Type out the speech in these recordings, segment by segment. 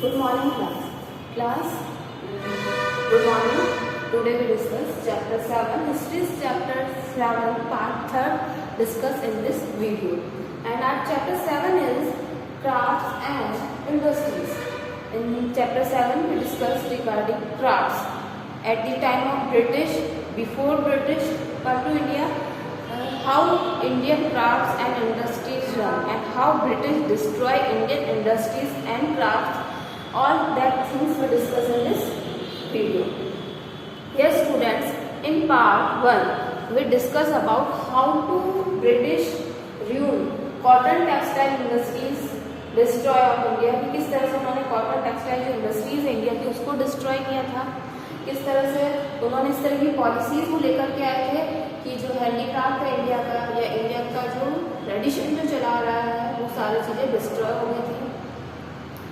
Good morning, class. Class, good morning. Today we discuss chapter 7. History is chapter 7, part 3rd, discussed in this video. And our chapter 7 is crafts and industries. In chapter 7, we discussed regarding crafts. At the time of British, before British come to India, how Indian crafts and industries run and how British destroy Indian industries and crafts. All that things we discuss in this video. Yes, students, in part 1 we discuss about how to British ruin cotton textile industries, destroy of India. कि किस तरह से उन्होंने cotton textile जो industries India की उसको destroy किया था, किस तरह से उन्होंने इस तरह की पॉलिसीज को लेकर के आए थे कि जो हैंडीक्राफ्ट है इंडिया का या इंडिया का जो ट्रेडिशन जो चला रहा है वो सारी चीज़ें डिस्ट्रॉय हो गई थी.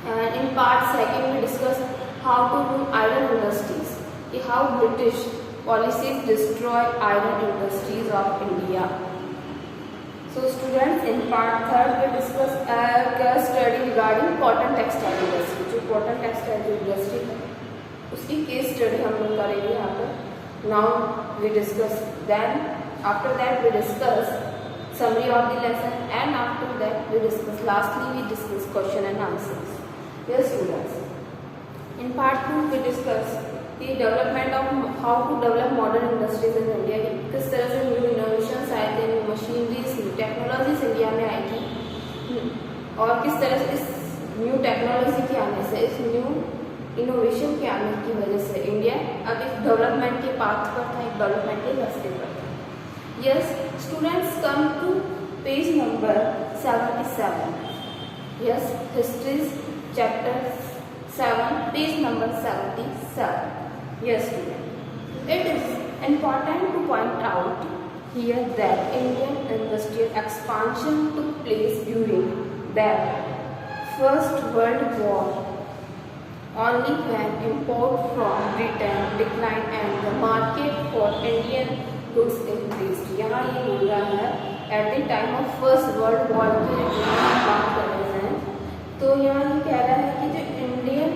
And in part 2 we discuss how to do iron industries, how British policies destroy iron industries of India. So students, in part 3 we discuss study regarding cotton textile industry. जो cotton textile industry है उसकी case study हम लोग करेंगे यहाँ पर. Now we discuss, then after that we discuss summary of the lesson, and after that we discuss, lastly we discuss question and answers. Yes, students. In part 2 we discuss the development of how to develop modern industries in India. किस तरह से new innovations आए थे, new machineries, new technologies India में आई थी, और किस तरह से इस न्यू टेक्नोलॉजी के आने से, इस न्यू इनोवेशन के आने की वजह से इंडिया अब एक डेवलपमेंट के पाथ पर था, एक डेवलपमेंट के रास्ते पर था. Yes students, come to page number 77. Yes, history's chapter 7, page number 77. Yes, student. It is important to point out here that Indian industrial expansion took place during the First World War only when import from Britain declined and the market for Indian goods increased. यहाँ ये बोल रहा है at the time of First World War की बात कर रहे हैं, तो यहाँ ये कह रहा है कि जो इंडियन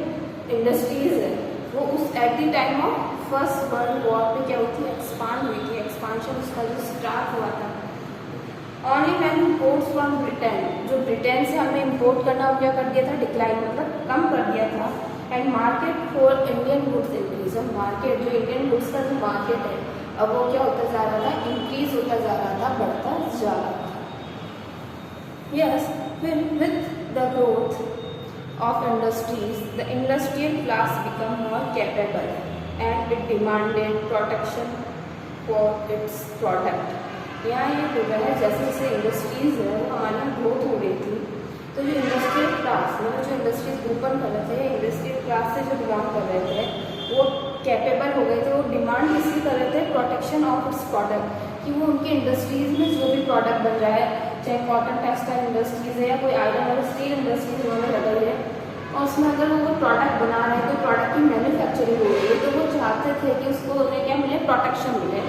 इंडस्ट्रीज है वो उस at the time of first world war पे क्या हुई थी, एक्सपांड हुई थी. एक्सपांशन उसका जो स्टार्ट हुआ था only when imports from Britain, जो ब्रिटेन से हमने इम्पोर्ट करना वो क्या कर दिया था, डिक्लाइन मतलब कम कर दिया था. And market for Indian goods increase, market जो इंडियन गुड्स का जो मार्केट है अब वो क्या होता जा रहा था, इंक्रीज होता जा रहा था, बढ़ता जा रहा था. Yes, with the growth of industries, the industrial class become more capable and it demanded protection for its product. यहाँ ये हो रहा है जैसे जैसे इंडस्ट्रीज है वो हमारी ग्रोथ हो रही थी, तो जो इंडस्ट्रियल क्लास मतलब जो इंडस्ट्रीज ओपन कर रहे थे, इंडस्ट्रियल क्लास से जो बिलोंग कर रहे थे वो कैपेबल हो गए थे. वो डिमांड किसकी कर रहे थे, प्रोटेक्शन ऑफ इट्स प्रोडक्ट, कि वो उनकी इंडस्ट्रीज में जो भी प्रोडक्ट बन रहा है, चाहे कॉटन टेक्सटाइल इंडस्ट्रीज है या कोई आयरन और स्टील इंडस्ट्रीज उन्होंने लगाई है, और उसमें अगर वो प्रोडक्ट बना रहे हैं तो प्रोडक्ट की मैन्युफैक्चरिंग हो रही है, तो वो चाहते थे कि उसको उन्हें क्या मिले, प्रोटेक्शन मिले.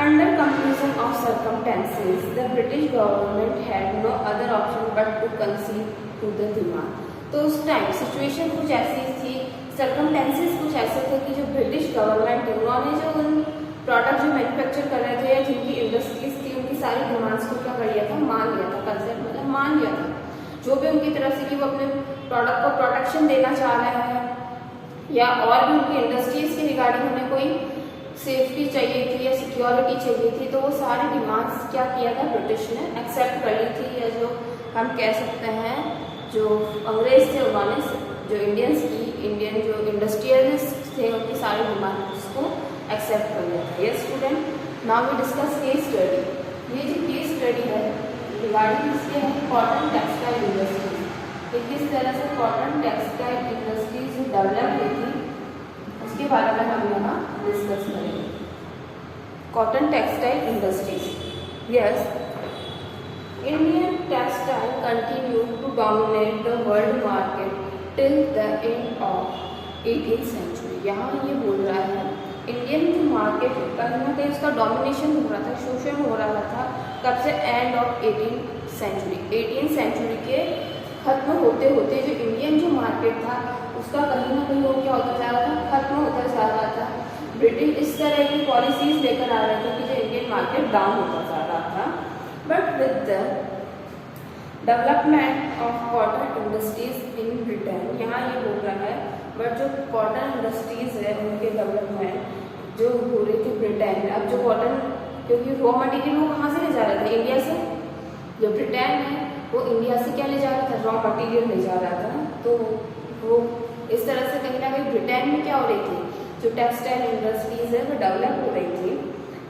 Under conclusion of circumstances the British government had no other option but to concede to the demand. तो उस टाइम सिचुएशन कुछ ऐसी थी, सर्कमटेंसेज कुछ ऐसे थे कि जो ब्रिटिश गवर्नमेंट है उन्होंने जो उन प्रोडक्ट जो मैन्युफैक्चर कर रहे थे या जिनकी इंडस्ट्रीज थी उनकी सारी डिमांड्स को क्या कर लिया था, मान लिया था. कंसेप्ट मतलब मान लिया था जो भी उनकी तरफ से कि वो अपने प्रोडक्ट को प्रोटेक्शन देना चाह रहे हैं या और भी उनकी इंडस्ट्रीज के रिगार्डिंग उन्हें कोई सेफ्टी चाहिए थी या सिक्योरिटी चाहिए थी, तो वो सारी डिमांड्स क्या किया था, ब्रिटिश ने एक्सेप्ट कर ली थी. या जो हम कह सकते हैं जो अंग्रेज थे उन्होंने जो इंडियन जो इंडस्ट्रियलिस्ट थे उनकी सारी डिमांड्स को एक्सेप्ट कर लिया था. Yes student, now we discuss case study. ये जो केस स्टडी है रिगार्डिंग इसके है कॉटन टेक्सटाइल इंडस्ट्रीज, कि किस तरह से कॉटन टेक्सटाइल इंडस्ट्रीज डेवलप हुई थी उसके बारे में हम यहाँ डिस्कस करेंगे. Cotton textile industries. Yes, Indian textile continue to dominate the world market till the end of 18th century. यहाँ ये बोल रहा है इंडियन जो मार्केट है कहीं ना कहीं उसका डोमिनेशन हो रहा था, शोषण हो रहा था. कब से, and of 18th century, 18th century के खत्म होते होते जो इंडियन जो मार्केट था उसका कहीं ना कहीं वो क्या होता जा रहा था, खत्म होता जा रहा था। ब्रिटिश इस तरह की पॉलिसीज लेकर आ रहे थे कि जो इंडियन मार्केट डाउन होता जा रहा था। But with the development of cotton industries in Britain, यहाँ ये बोल रहा है बट जो कॉटन इंडस्ट्रीज है उनके डेवलपमेंट जो हो रही थी ब्रिटेन में। अब जो कॉटन, क्योंकि रॉ मटेरियल वो कहाँ से ले जा रहे थे, इंडिया से। जो ब्रिटेन है वो इंडिया से क्या ले जा रहा था, रॉ मटेरियल ले जा रहा था। तो वो इस तरह से कहीं ना कहीं ब्रिटेन में क्या हो रही थी, जो टेक्सटाइल इंडस्ट्रीज है वो डेवलप हो रही थी।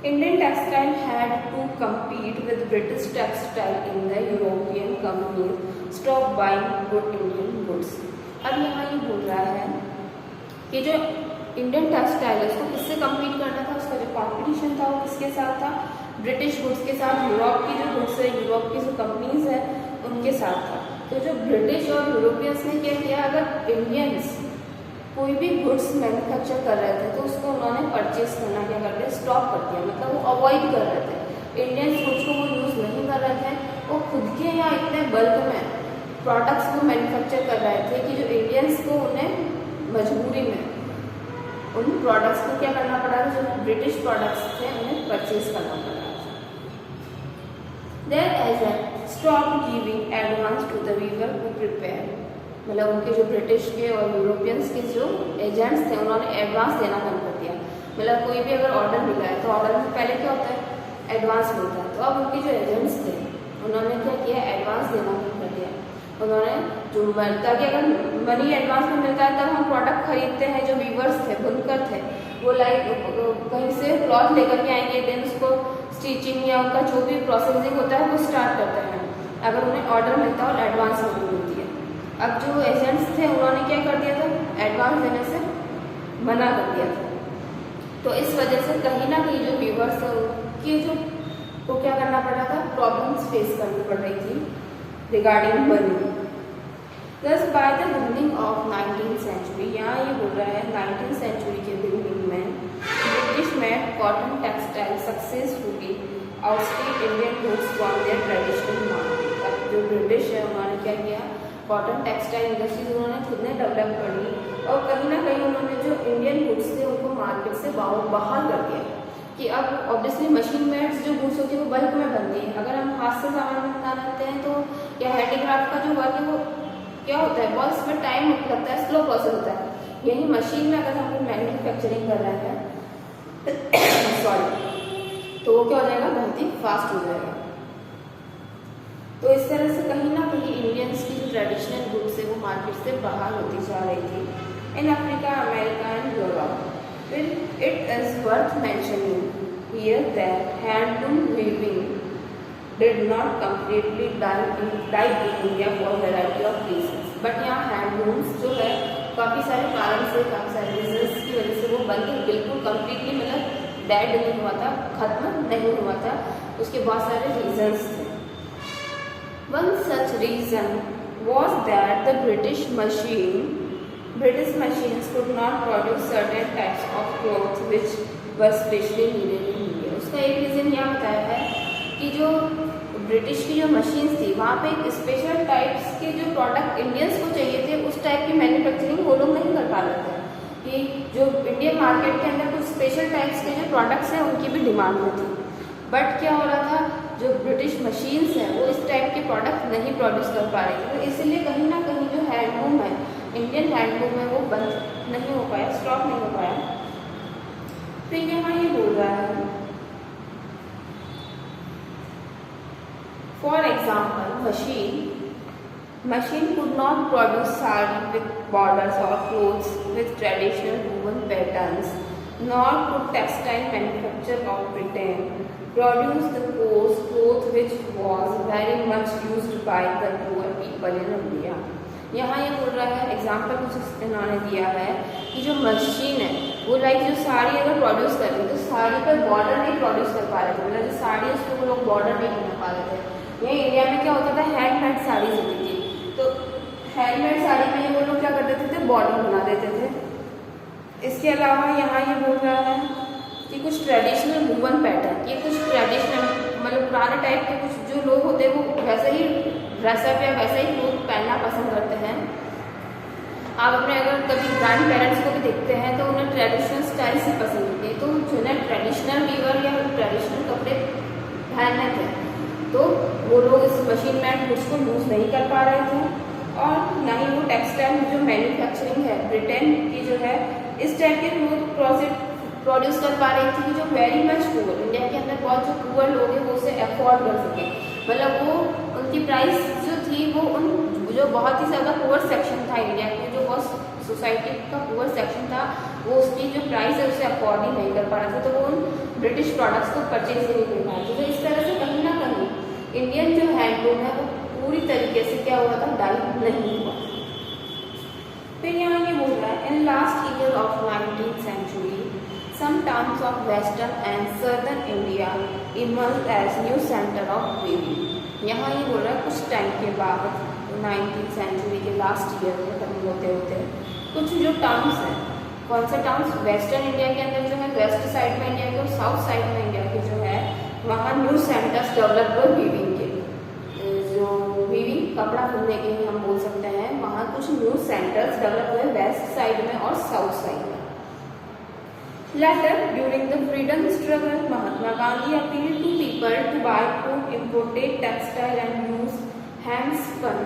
Indian textile had to compete with British textile in the European companies stop buying good Indian goods। अब यहाँ ये बोल रहा है कि जो इंडियन टेक्सटाइल है उसको किससे कम्पीट करना था, उसका जो कॉम्पिटिशन था वो किसके साथ था, ब्रिटिश गुड्स के साथ। यूरोप की जो गुड्स है, यूरोप की जो कंपनीज है उनके साथ था। तो जो ब्रिटिश और यूरोपियंस ने क्या किया, अगर इंडियंस कोई भी गुड्स मैन्युफैक्चर कर रहे थे तो उसको उन्होंने परचेज करना क्या कर दिया, स्टॉप कर दिया। मतलब वो अवॉइड कर रहे थे, इंडियन गुड्स को वो यूज़ नहीं कर रहे थे। वो खुद के यहाँ इतने बल्क में प्रोडक्ट्स को मैन्युफैक्चर कर रहे थे कि जो इंडियंस को उन्हें मजबूरी में उन प्रोडक्ट्स को क्या करना पड़ा था, जो ब्रिटिश प्रोडक्ट्स थे उन्हें परचेज करना पड़ा था। Their agent stopped giving advance to the weaver who prepared, मतलब उनके जो ब्रिटिश के और यूरोपियंस के जो एजेंट्स थे उन्होंने एडवांस देना बंद कर दिया। मतलब कोई भी अगर ऑर्डर मिला है तो ऑर्डर में पहले क्या होता है, एडवांस मिलता है। तो अब उनके जो एजेंट्स थे उन्होंने क्या किया, एडवांस देना बंद कर दिया। उन्होंने जो ताकि अगर मनी एडवांस में मिलता है तब हम प्रोडक्ट खरीदते हैं। जो वीवर्स थे, बुनकर थे, वो लाइक कहीं से क्लॉथ लेकर के आएंगे, देन उसको स्टिचिंग या उनका जो भी प्रोसेसिंग होता है वो स्टार्ट करते हैं अगर उन्हें ऑर्डर मिलता है और एडवांस मनी मिलती है। अब जो एजेंट्स थे उन्होंने क्या कर दिया था, एडवांस देने से मना कर दिया था। तो इस वजह से कहीं ना कहीं जो वीवर्स थे उनकी जो को क्या करना पड़ा था, प्रॉब्लम्स फेस करनी पड़ रही थी regarding money. Thus by the beginning of 19th century, यहाँ ये बोल रहा है 19th century के बिगिनिंग में British made cotton textile successfully ousted Indian goods from there traditional market. अब जो ब्रिटिश है उन्होंने क्या किया, कॉटन टेक्सटाइल इंडस्ट्रीज उन्होंने खुद ने डेवलप कर ली और कहीं ना कहीं उन्होंने जो इंडियन गुड्स थे उनको मार्केट से बाहर कर दिया। कि अब ऑब्वियसली मशीन मेड्स जो गुड्स होती है वो बल्क में बनती है। अगर हम हाथ से सामान बना लेते हैं तो या हैंडीक्राफ्ट का जो वर्क है वो क्या होता है, बहुत इसमें टाइम लगता है, स्लो प्रोसेस होता है। यही मशीन में अगर हम मैन्युफैक्चरिंग कर रहे हैं सॉरी, तो वो क्या हो जाएगा, बहुत ही फास्ट हो जाएगा। तो इस तरह से कहीं ना कहीं इंडियंस की जो ट्रेडिशनल गुड्स है वो मार्केट से बाहर होती जा रही थी in Africa, America and Europe. फिर it is worth mentioning here that handloom weaving did not completely die in India for a variety of reasons। But यहाँ हैंडलूम्स जो है काफ़ी सारे कारण से, काफ़ी सारे रीजन्स की वजह से वो बल्कि बिल्कुल कम्प्लीटली मतलब डेड नहीं हुआ था, खत्म नहीं हुआ था। उसके बहुत सारे रीजन्स थे। One such reason was that the British machines could not produce certain types of clothes which were specially needed in India। उसका एक रीज़न यह बताया है कि जो ब्रिटिश की जो मशीन्स थी वहाँ पे एक स्पेशल टाइप्स के जो प्रोडक्ट इंडियंस को चाहिए थे उस टाइप की मैन्युफैक्चरिंग वो लोग नहीं कर पा रहे थे। कि जो इंडियन मार्केट के अंदर कुछ स्पेशल टाइप्स के जो प्रोडक्ट्स हैं उनकी भी डिमांड में थी। बट क्या हो रहा था, जो ब्रिटिश मशीन्स हैं वो इस टाइप के प्रोडक्ट नहीं प्रोड्यूस कर पा रही थी। तो इसलिए कहीं ना कहीं जो हैंडलूम है, इंडियन हैंडलूम है, वो बंद नहीं हो पाया, स्टॉप नहीं हो पाया। फिर यहाँ ये बोल रहा है for example, machine could not produce sari with borders or clothes with traditional woven patterns, nor could textile manufacture of Britain produce the coarse cloth which was very much used by the poor people in India। यहाँ ये बोल रहा है, example कुछ इन्होंने दिया है कि जो मशीन है वो लाइक जो साड़ी अगर प्रोड्यूस कर रही है तो साड़ी पर बॉर्डर नहीं प्रोड्यूस कर पा रहे थे। मतलब जो साड़ी है उसको वो लोग बॉर्डर नहीं बना पा रहे थे। ये इंडिया में क्या होता था, हैंडमेड साड़ीज होती थी। तो हैंडमेड साड़ी में वो लोग क्या कर देते थे, बॉर्डर बना देते थे। इसके अलावा यहाँ ये बोल रहा है कि कुछ ट्रेडिशनल वूवन पैटर्न, ये कुछ ट्रेडिशनल मतलब पुराने टाइप के कुछ जो लोग होते हैं वो वैसे ही ड्रेसअप या वैसे ही क्लोथ पहनना पसंद करते आप अपने अगर कभी ग्रैंड पेरेंट्स को भी देखते हैं तो उन्हें ट्रेडिशनल स्टाइल से पसंद होती है, तो जिन्हें ट्रेडिशनल वीवर या ट्रेडिशनल कपड़े पहनने थे तो वो लोग इस मशीन मेड गुड्स को यूज़ नहीं कर पा रहे थे, और ना ही वो टेक्सटाइल जो मैन्युफैक्चरिंग है ब्रिटेन की जो है इस टाइप के क्लोथ प्रोड्यूस कर पा रही थी कि जो वेरी मच पुअर, इंडिया के अंदर बहुत जो पुअर लोग हैं वो उसे अफोर्ड कर सके। मतलब वो उनकी प्राइस जो थी वो उन जो बहुत ही ज़्यादा पुअर सेक्शन था इंडिया के, जो बहुत सोसाइटी का पुअर सेक्शन था, वो उसकी जो प्राइस है उसे अफोर्ड ही नहीं कर पा रहे थे, तो वो उन ब्रिटिश प्रोडक्ट्स को परचेज ही नहीं कर पा रहे थे। तो इस तरह से कहीं ना कहीं इंडियन जो हैंडलूम है वो पूरी तरीके से क्या हुआ था, डाई नहीं हुआ। फिर यहाँ ये बोल रहा है in last year of 19th century some towns of western and southern India emerged as new center of weaving। यहाँ ये बोल रहा है कुछ टाइम के बाद 19th century के लास्ट ईयर में खत्म होते होते कुछ जो टाउन्स हैं, कौन से टाउन्स, वेस्टर्न इंडिया के अंदर जो है, वेस्ट साइड में इंडिया के और साउथ साइड में इंडिया के जो है वहाँ न्यू सेंटर्स डेवलप हुए वीविंग के, जो वीविंग कपड़ा बुनने के हम बोल सकते हैं, वहाँ कुछ न्यू सेंटर्स डेवलप हुए वेस्ट साइड में और साउथ साइड में। Later, during the freedom struggle, Mahatma Gandhi appealed to people to buy food, imported textile and use hand-spun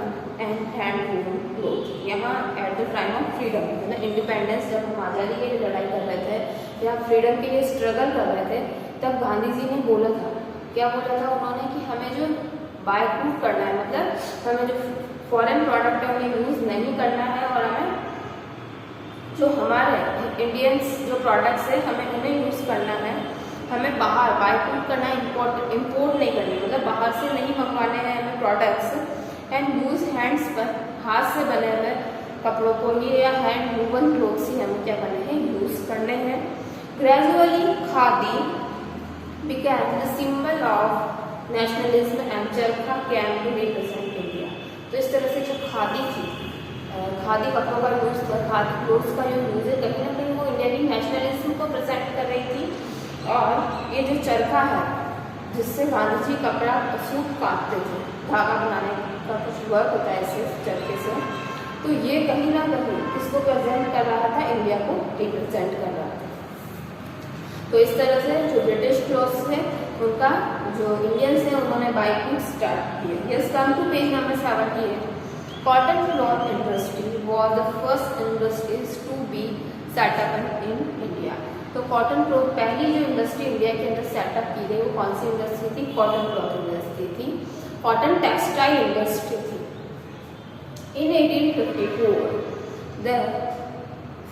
and hand-woven clothes। यहाँ at the time of freedom, मतलब independence, जब हम आज़ादी के लिए लड़ाई कर रहे थे या फ्रीडम के लिए स्ट्रगल कर रहे थे, तब गांधी जी ने बोला था, क्या बोला था उन्होंने, कि हमें जो बाय फूड करना है, मतलब हमें जो फॉरेन प्रोडक्ट है उन्हें यूज़ नहीं करना है, और हमें जो हमारे इंडियंस जो प्रोडक्ट्स है हमें उन्हें यूज़ करना है, हमें बाहर बाय फूड करना है, इम्पोर्ट नहीं करनी, मतलब बाहर से नहीं मंगवाने हैं हमें प्रोडक्ट्स, एंड यूज़ हैंड्स पर हाथ से बने हुए कपड़ों को ही या हैंड वूवन क्लोथ्स ही हमें क्या करने हैं, यूज़ करने हैं। Gradually khadi became the symbol of nationalism and चरखा कैन टू रिप्रेजेंट इंडिया। तो इस तरह से जो खादी थी, खादी कपड़ों का यूज़ था, खादी क्लोथ्स का जो यूज़ है, कहीं ना कहीं वो इंडिया की नेशनलिज्म को प्रेजेंट कर रही थी। और ये जो चरखा है जिससे गांधी जी कपड़ा सूट काटते थे, धागा बनाने का कुछ वर्क होता है इसे चरखे से, तो ये कहीं ना कहीं किसको प्रेजेंट कर रहा था, इंडिया को रिप्रेजेंट कर रहा था। तो इस तरह से जो ब्रिटिश क्लोथ्स है उनका जो इंडियंस है उन्होंने बाइकिंग स्टार्ट किया। Yes, come to page number 78। Cotton cloth industry was the first industries to be set up in India। तो कॉटन क्लॉथ पहली जो इंडस्ट्री इंडिया के अंदर सेटअप की गई वो कौन सी इंडस्ट्री थी, कॉटन क्लॉथ इंडस्ट्री थी, कॉटन टेक्सटाइल इंडस्ट्री थी। इन 1854 the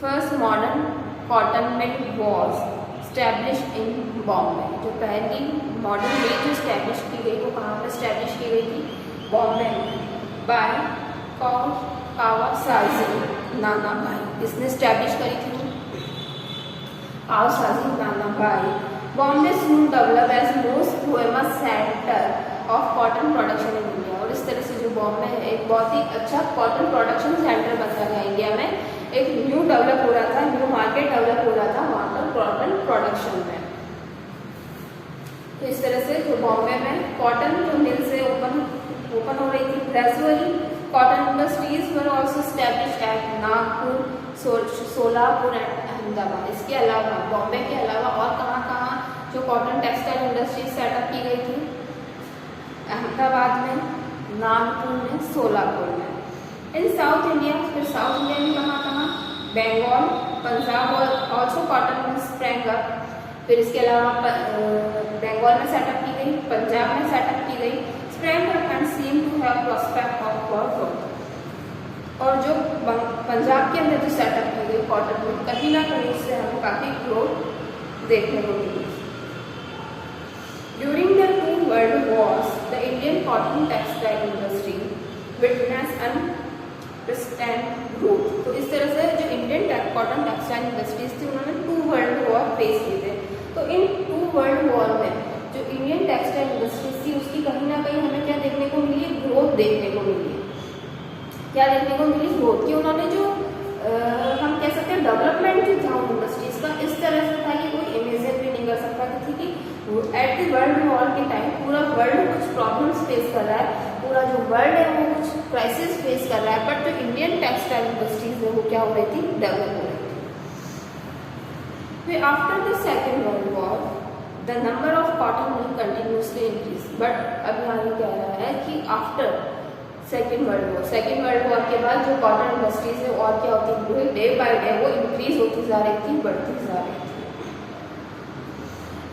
first modern cotton mill was establish इन बॉम्बे। जो पहली मॉडर्न मिल जो स्टैब्लिश की गई वो कहाँ पर स्टैब्लिश की गई थी, बॉम्बे में, बाय कावासाकी नानाभाई। इसने स्टैब्लिश करी थी Cowasji Nanabhai. Bombay soon develop as most famous centre of cotton production in India. और इस तरह से जो बॉम्बे है एक बहुत ही अच्छा कॉटन प्रोडक्शन सेंटर बनता गया इंडिया में, एक न्यू डेवलप हो रहा था, न्यू मार्केट डेवलप हो रहा था वहाँ पर कॉटन प्रोडक्शन में। तो इस तरह से जो बॉम्बे में कॉटन जो मिल से ओपन हो रही थी। Gradually cotton industries were also establish at Nagpur, Solapur and Ahmedabad. इसके अलावा बॉम्बे के अलावा और कहाँ कहाँ जो कॉटन टेक्सटाइल इंडस्ट्रीज सेटअप की गई थी, अहमदाबाद में, नागपुर में, सोलापुर में। इन साउथ इंडिया, फिर साउथ इंडिया में कहाँ कहाँ, बंगाल, पंजाब और ऑल्सो कॉटन स्प्रैंग अप। फिर इसके अलावा बंगाल में सेटअप की गई, पंजाब में सेटअप की गई। Sprang up and seem to have prospect of growth. और जो पंजाब के अंदर जो सेटअप की गई कॉटन में, कहीं ना कहीं उससे हमें काफ़ी ग्रोथ देखने को मिली। During the 2 world wars the Indian cotton textile industry witness unprecedented growth. तो इस तरह से जो इंडियन कॉटन टेक्सटाइल इंडस्ट्रीज थी उन्होंने 2 वर्ल्ड वॉर फेस किए थे। तो इन 2 वर्ल्ड वॉर में जो इंडियन टेक्सटाइल इंडस्ट्रीज थी उसकी कहीं ना कहीं हमें क्या देखने को मिली, ग्रोथ देखने को मिली। क्या देखने को मिली, ग्रोथ की। उन्होंने जो हम कह सकते हैं डेवलपमेंट जो था उन इंडस्ट्रीज का इस तरह से था कि कोई इमेजिन भी नहीं कर सकता थी कि एट द वर्ल्ड वॉर के टाइम पूरा वर्ल्ड कुछ प्रॉब्लम्स फेस कर रहा है, पूरा जो वर्ल्ड है वो कुछ क्राइसिस फेस कर रहा है, बट जो इंडियन टेक्सटाइल इंडस्ट्रीज है वो क्या हो रही थी, डेवलप हो रही थी। फिर after the second world war the number of cotton mill continuously increase, but अब यहाँ ये कह रहा है कि आफ्टर सेकेंड वर्ल्ड वॉर के बाद जो कॉटन इंडस्ट्रीज है और क्या होती है, डे बाय डे वो इंक्रीज होती जा रही थी, बढ़ती जा रही थी।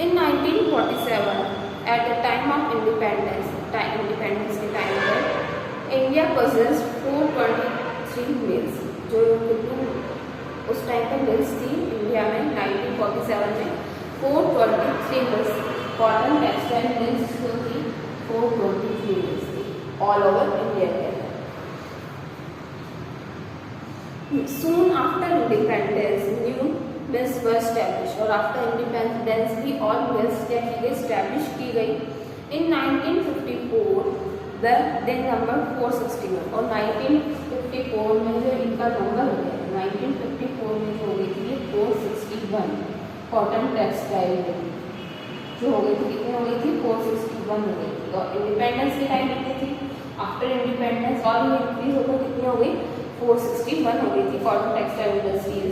इन 1947 at the time of independence के टाइम पर इंडिया possessed 423 मिल्स, जो उस टाइम पर मिल्स थी इंडिया में 1947 में 423 मिल्स, कॉटन टेक्सटाइल मिल्स जो थी 423 मिल्स थी ऑल ओवर इंडिया के अंदर। Soon after independence new mills were establish, और आफ्टर इंडिपेंडेंस भी और मिल्स क्या की गई, एस्टैब्लिश की गई। इन 1954 द देन नंबर 461, और 1954 में जो इनका नंबर हो गया, 1954 में जो हो गई थी 461 कॉटन टेक्सटाइल जो हो गई थी, कितनी हो गई थी, 461 हो गई थी। और इंडिपेंडेंस के टाइम कितनी थी, आफ्टर इंडिपेंडेंस और ये इंक्रीज होकर कितनी हो गई, 461 हो गई थी cotton textile industries.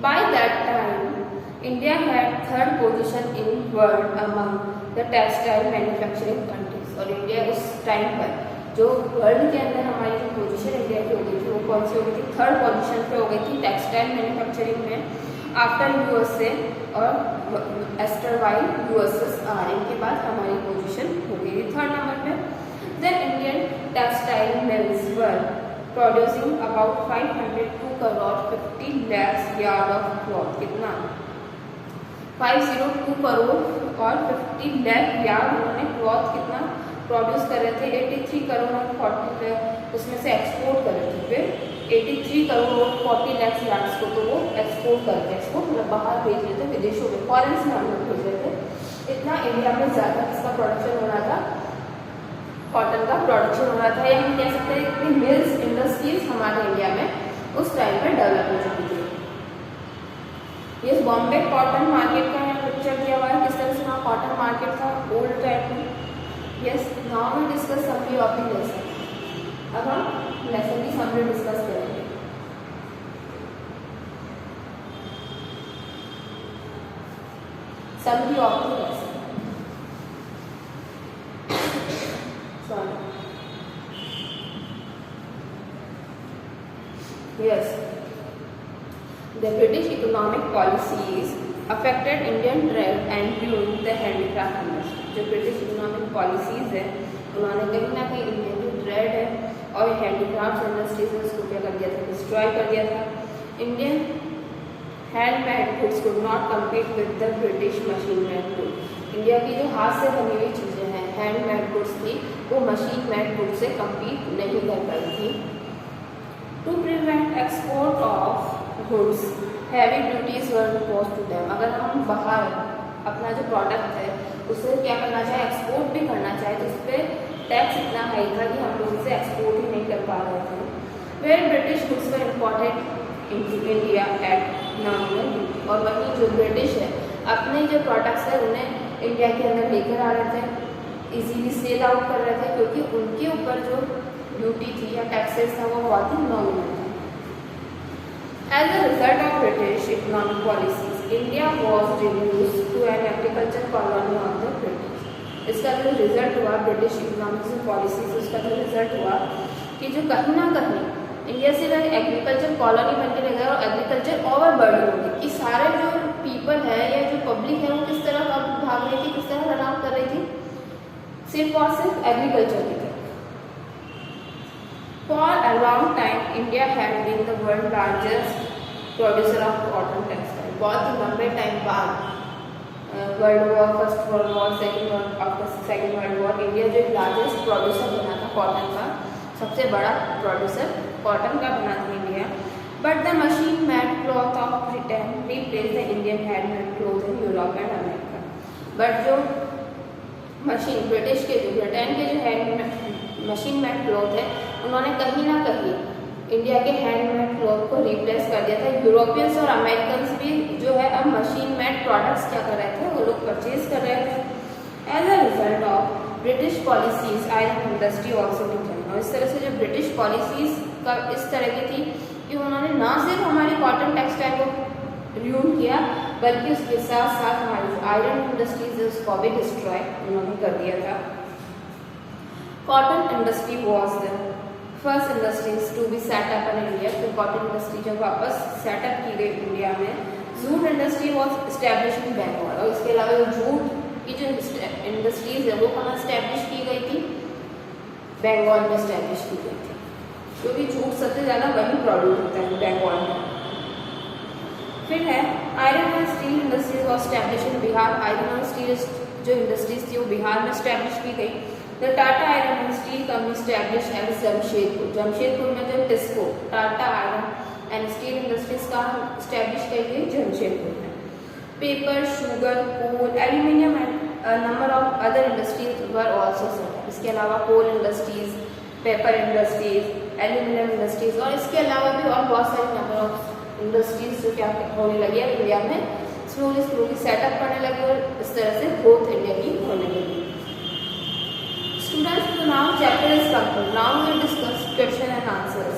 By that time India had third position in world among the textile manufacturing countries, और इंडिया उस टाइम पर जो वर्ल्ड के अंदर हमारी जो पोजीशन इंडिया की हो गई थी वो कौन सी हो गई थी, थर्ड पोजीशन पे हो गई थी टेक्सटाइल मैन्युफैक्चरिंग में, आफ्टर यूएसए और एस्टरवाइल यूएसएसआर, इनके बाद हमारी पोजीशन हो गई थी थर्ड नंबर पे। Then Indian textile mills were producing about 502 crore 50 lakh yard of cloth, कितना 502 करोड़ और 50 लाख यार्ड उन्होंने क्लॉथ कितना प्रोड्यूस कर रहे थे, 83 करोड़ और 40 उसमें से एक्सपोर्ट कर रहे थे, फिर 83 करोड़ और 40 लाख यार्ड्स को तो वो एक्सपोर्ट करते हैं, एक्सपोर्ट मतलब बाहर भेज रहे थे, विदेशों में फॉरेन में हम लोग भेज रहे थे। इतना इंडिया में ज़्यादा इसका प्रोडक्शन हो रहा था, कॉटन का प्रोडक्शन हो रहा था, या हम कह सकते हैं इतनी मिल्स इंडस्ट्रीज हमारे इंडिया में उस टाइम पर डेवलप हो चुकी थी। ये बॉम्बे कॉटन मार्केट का यहाँ पिक्चर दिया हुआ है, किस तरह से वहाँ कॉटन मार्केट था ओल्ड टाइम में। Yes, now we discuss summary of the lesson. अब हम लेसन की समरी डिस्कस करेंगे। Summary of the lesson. Yes, the British economic policies affected Indian trade and ruined the handicraft industry. जो British economic policies है उन्होंने कहीं ना कहीं इंडियन जो ट्रेड है और हैंडीक्राफ्ट इंडस्ट्रीज में उसको क्या कर दिया था, डिस्ट्रॉय कर दिया था। Indian handmade goods could not compete with the British machine made good. India की जो हाथ से बनी हुई चीज़ें हैं हैंडमेड गुड्स थी, वो मशीन मेड गुड्स से कम्पीट नहीं कर पाई थी। To prevent export of goods heavy duties were imposed to them. अगर हम बाहर अपना जो प्रोडक्ट है उसे क्या करना चाहे, एक्सपोर्ट भी करना चाहे, तो उस पर टैक्स इतना हाई था कि हम लोग उसे एक्सपोर्ट ही नहीं कर पा रहे थे। Where British goods were imported into India at nominal duty, और वहीं जो ब्रिटिश है अपने जो प्रोडक्ट्स है उन्हें इंडिया के अंदर लेकर आ रहे थे, इजीली सेल आउट कर रहे थे, क्योंकि उनके ऊपर जो ड्यूटी थी या टैक्सेस था वो बहुत ही नॉमिनल था। As a result of British economic policies, India was reduced to an agriculture colony of the British. इसका जो रिजल्ट हुआ ब्रिटिश इकोनॉमिक पॉलिसीज, उसका जो रिजल्ट हुआ कि जो कहीं ना कहीं इंडिया से वह एग्रीकल्चर कॉलोनी बन के रह गया और एग्रीकल्चर ओवर बर्डन हो गई कि सारे जो पीपल है या जो पब्लिक है वो किस तरह अब भाग रही थी, किस तरह रन आउट कर रही थी, सिर्फ और सिर्फ एग्रीकल्चर की तरफ। For a long time, India had been the world's largest producer of cotton textile. बहुत ही लंबे टाइम बाद world war, first world war, second world war, India जो लार्जेस्ट प्रोड्यूसर बना था कॉटन का, सबसे बड़ा प्रोड्यूसर कॉटन का बना था India. But the machine made cloth of Britain replace the Indian handmade cloth in Europe and America. But जो मशीन ब्रिटिश के जो ब्रिटेन के जो हैंडमेड मशीन मेड क्लॉथ है उन्होंने कहीं ना कहीं इंडिया के हैंडमेड क्लॉथ को रिप्लेस कर दिया था। यूरोपियंस और अमेरिकन्स भी जो है अब मशीन मेड प्रोडक्ट्स क्या कर रहे थे, वो लोग परचेज कर रहे थे। As a result of British policies iron industry also decline. और इस तरह से जो ब्रिटिश पॉलिसीज का इस तरह की थी कि उन्होंने ना सिर्फ हमारी कॉटन टेक्सटाइल को रूइन किया बल्कि उसके साथ साथ हमारी आयरन इंडस्ट्रीज है उसको भी डिस्ट्रॉय उन्होंने कर दिया था। Cotton industry was the first industries to be set up in India. तो कॉटन इंडस्ट्री जब वापस सेटअप की गई इंडिया में, jute industry was establish in Bengal. और इसके अलावा जूट की जो इंडस्ट्रीज है वो कहाँ स्टैब्लिश की गई थी? बंगाल में स्टैब्लिश की गई थी, क्योंकि जूट सबसे ज़्यादा वही प्रोड्यूस होता है बंगाल में। फिर है iron and steel industries was establish in Bihar. Iron और स्टील जो इंडस्ट्रीज थी वो बिहार में स्टैब्लिश की गई। The Tata iron and steel company establish at Jamshedpur. Jamshedpur में जो TISCO Tata iron and steel industries का स्टैब्लिश की गई जमशेदपुर में। Paper, sugar, coal, aluminium and number of other industries were also set up. इसके अलावा coal industries, paper industries, aluminium industries और इसके अलावा भी और बहुत सारे नंबर ऑफ इंडस्ट्रीज जो क्या होने लगी है इंडिया में, स्लोली सेटअप करने लगे और इस तरह से ग्रोथ इंडिया की होने लगी। Students, now chapter is complete. Now we will discuss question and answers.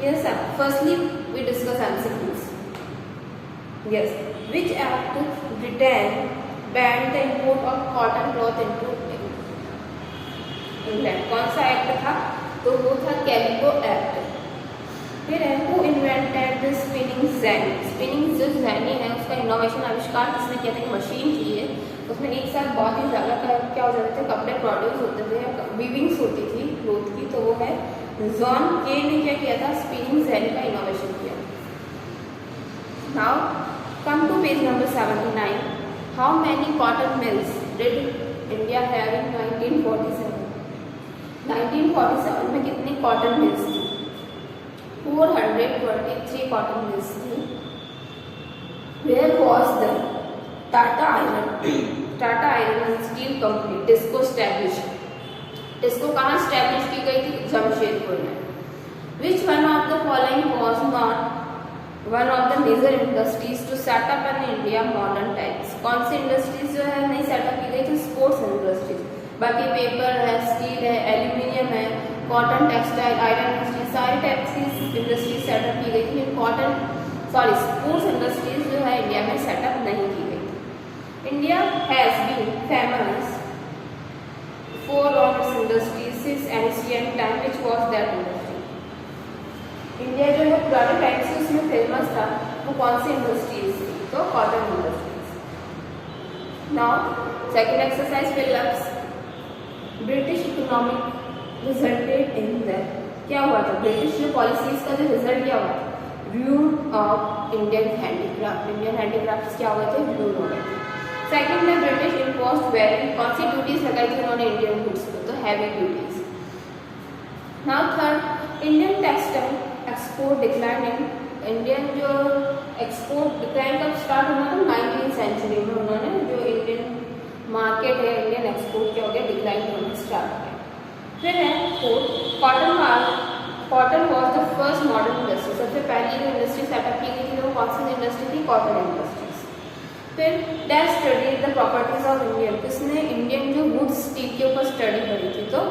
Yes, sir. Firstly, we discuss MCQs. Yes. Which act Britain banned the import of cotton cloth into England? कौन सा act था? तो वो था calico act. फिर है who invented the spinning zenny? Spinning जो ज़ैनी है उसका इनोवेशन आविष्कार किसने किया था? एक मशीन थी है, उसमें एक साथ बहुत ही ज़्यादा क्या हो जाते थे, कपड़े प्रोड्यूस होते थे, वीविंग्स होती थी क्लोथ की। तो वो है जॉन के ने क्या किया था? स्पिनिंग ज़ैनी का इनोवेशन किया। Now come to page number 79। How many cotton mills did India have in 1947? 1947 में कितनी कॉटन मिल्स थी? 423 कॉटन मिल्स थी। Where was the Tata iron and steel company TISCO establish? TISCO कहाँ स्टैब्लिश की गई थी? जमशेदपुर में। Which one of the following was not one of the major industries to set up in India modern times? कौन सी industries जो है नहीं सेटअप की गई थी? Sports industries. बाकी पेपर है, स्टील है, एल्यूमिनियम है, कॉटन टेक्सटाइल, आयरन इंडस्ट्री, सारी टाइप्स की इंडस्ट्रीज सेटअप की गई थी। स्पोर्ट्स इंडस्ट्रीज जो है इंडिया में सेटअप नहीं की गई। India has been famous for all its industries since ancient time. Which was that industry? India जो है पुराने टाइम से उसमें फेमस था, वो कौन सी इंडस्ट्रीज थी? तो cotton industries. Now second exercise fill-ups. British economic resulted in the क्या हुआ था? ब्रिटिश जो पॉलिसीज का जो रिजल्ट क्या हुआ था? Rule of Indian handicraft. Indian handicraft क्या हुए थे? रूल हो गए थे। सेकेंड में ब्रिटिश इम्पोज्ड वेरी कौन सी ड्यूटीज लगाई थी उन्होंने इंडियन गुड्स पर? तो heavy duties. Now third, Indian textile export decline in Indian जो एक्सपोर्ट डिक्लाइन कब स्टार्ट हुआ था? 19वीं सेंचुरी में उन्होंने जो इंडियन मार्केट है, इंडियन एक्सपोर्ट क्या हो गया? डिक्लाइन होना स्टार्ट किया। फिर है fourth, cotton was the first modern industry. सबसे पहली जो इंडस्ट्री सेटअप की गई थी वो कौन सी इंडस्ट्री थी? Cotton industries. फिर dash study the properties of Indian. किसने इंडियन जो वुड स्टील के ऊपर स्टडी करी थी? तो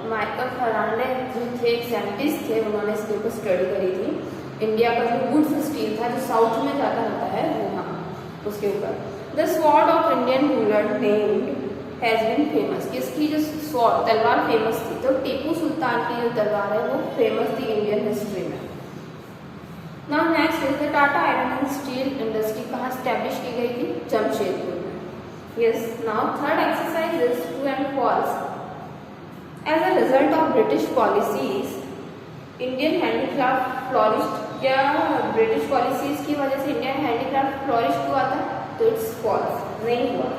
माइकल फरांडे जो थे एक साइंटिस्ट थे, उन्होंने इसके ऊपर स्टडी करी थी। इंडिया का जो वुड स्टील था जो साउथ में ज़्यादा होता है वो हाँ उसके ऊपर। The sword of Indian ruler named has been famous. किसकी जो स्वॉर्ड तलवार फेमस थी? तो टीपू सुल्तान की जो तलवार है वो फेमस थी इंडियन हिस्ट्री में। Now next is the Tata iron and steel industry कहाँ स्टैब्लिश की गई थी? जमशेदपुर में। Yes. Now third exercise is true and false. As a result of British policies Indian handicraft flourished. क्या ब्रिटिश पॉलिसीज की वजह से इंडियन हैंडीक्राफ्ट फ्लॉरिश्ड हुआ था? तो इट्स फॉल्स, नहीं हुआ।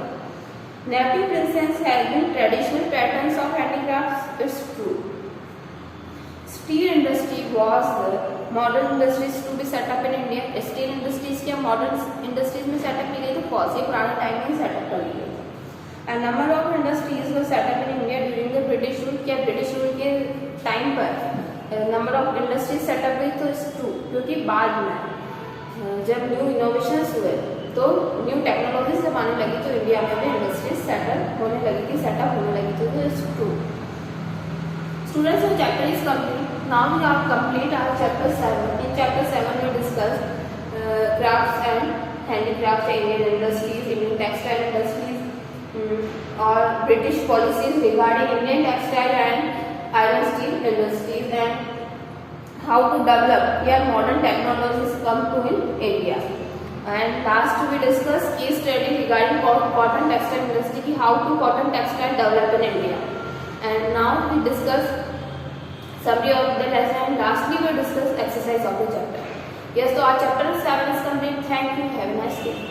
Native princess has been traditional patterns of handicrafts. It's true. Steel industry was the modern industries to be set up in India. Steel industries क्या modern industries में सेटअप की गई थी? false, ये पुराने टाइम में सेटअप कर ली गई थी। A number of industries were set up in India during the British rule. क्या ब्रिटिश रूल के टाइम पर नंबर ऑफ इंडस्ट्रीज सेटअप गई? तो इट्स ट्रू, क्योंकि बाद में जब न्यू इनोवेशंस हुए तो न्यू टेक्नोलॉजी जब आने लगी तो इंडिया में भी इंडस्ट्रीज सेटअप होने लगी थी, तो it's true. Students, our chapter is complete. Now we are complete our chapter 7. In chapter 7 we discussed crafts and handicrafts, Indian industries, Indian textile industries, or British policies regarding Indian textile and iron steel industries, and how to develop here modern technologies come to in India. And last we discussed case study regarding cotton textile industry, how to cotton textile develop in India. And now we discuss summary of the lesson, and lastly we discuss exercise of the chapter. Yes, so our chapter 7 is complete. Thank you. Have a nice day.